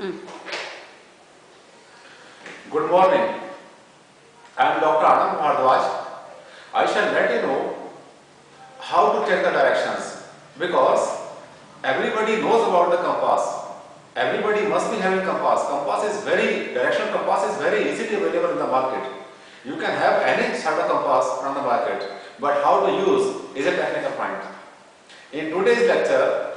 Good morning. I am Dr. Anand Bhardwaj. I shall let you know how to check the directions because everybody knows about the compass. Everybody must be having compass. Direction compass is very easily available in the market. You can have any sort of compass on the market, but how to use is a technical point. In today's lecture,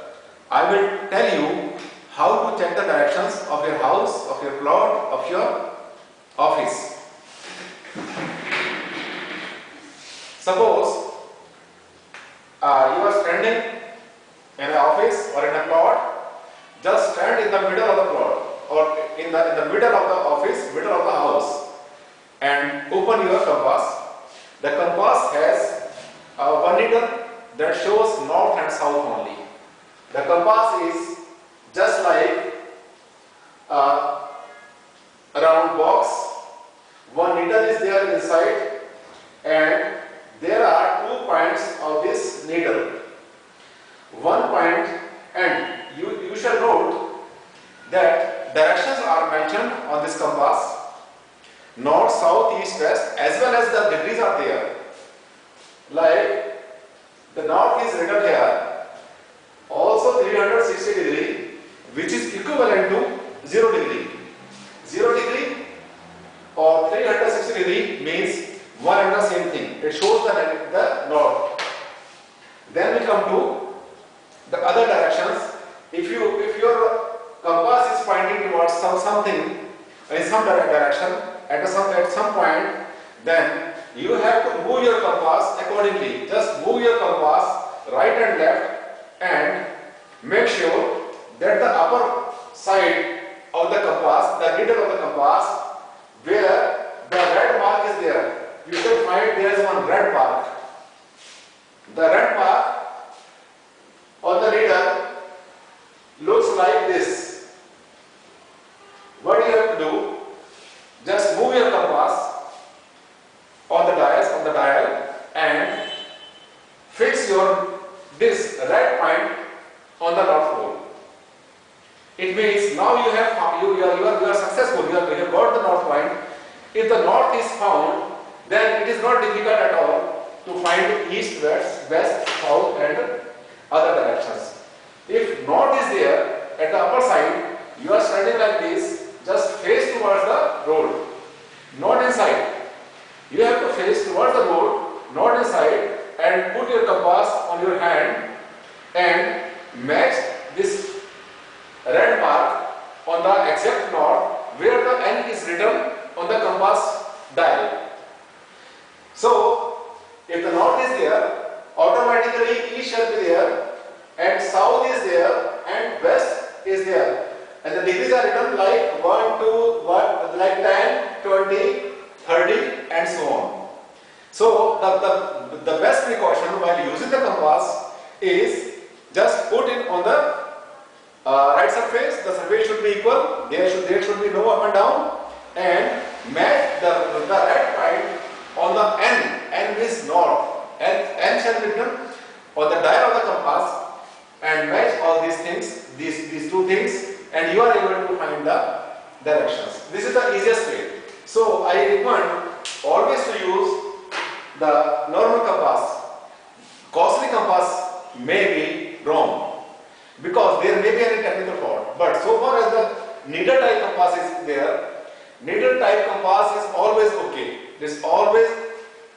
I will tell you how to check the directions of your house, of your plot, of your office. Suppose you are standing in an office or in a plot. Just stand in the middle of the plot or in the middle of the office, middle of the house, and open your compass. The compass has one needle that shows north and south only. The compass is just like a round box. One needle is there inside, and there are 2 points of this needle. One point, and you shall note that directions are mentioned on this compass. North, south, east, west, as well as the degrees are there. Like the north is written here, also 360 degree, which is equivalent to 0 degree. 0 degree or 360 degree means one and the same thing. It shows the north. Then we come to the other directions. If your compass is pointing towards something in some direction at some point, then you have to move your compass accordingly. Just move your compass right and left and make sure that the upper side of the compass, the needle of the compass, where the red mark is there, you shall find there is one red mark. The red mark on the needle looks like this. What you have to do, just move your compass on the dial and fix this red point on the north pole. It means now you are successful. You have got the north point. If the north is found, then it is not difficult at all to find east, west, south, and other directions. If north is there at the upper side, you are standing like this. Just face towards the road, not inside. You have to face towards the road, not inside, and put your compass on your hand and match this red mark on the exact north where the N is written on the compass dial. So, if the north is there, automatically east shall be there, and south is there, and west is there. And the degrees are written like 1, 2, 1, like 10, 20, 30, and so on. So, the best precaution while using the compass is just put it on the right surface. The surface should be equal. There should be no up and down, and match the red point on the N. N is north. N shall be written on the dial of the compass, and match all these things, these 2 things, and you are able to find the directions. This is the easiest way. So I recommend always to use the normal compass. Costly compass may be wrong because there may be any technical fault. But so far as the needle type compass is there, needle type compass is always okay. It is always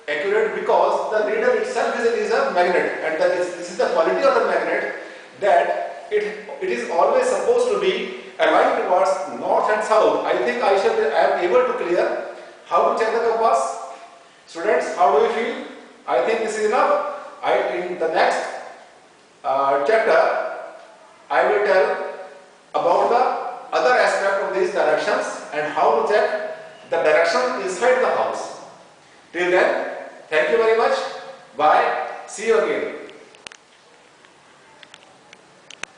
accurate because the needle itself is a magnet, and this is the quality of the magnet that it is always supposed to be aligned towards north and south. I think I am able to clear how to check the compass. Students, how do you feel? I think this is enough. In the next chapter, I will tell about the other aspect of these directions and how to check the direction inside the house. Till then, thank you very much. Bye. See you again.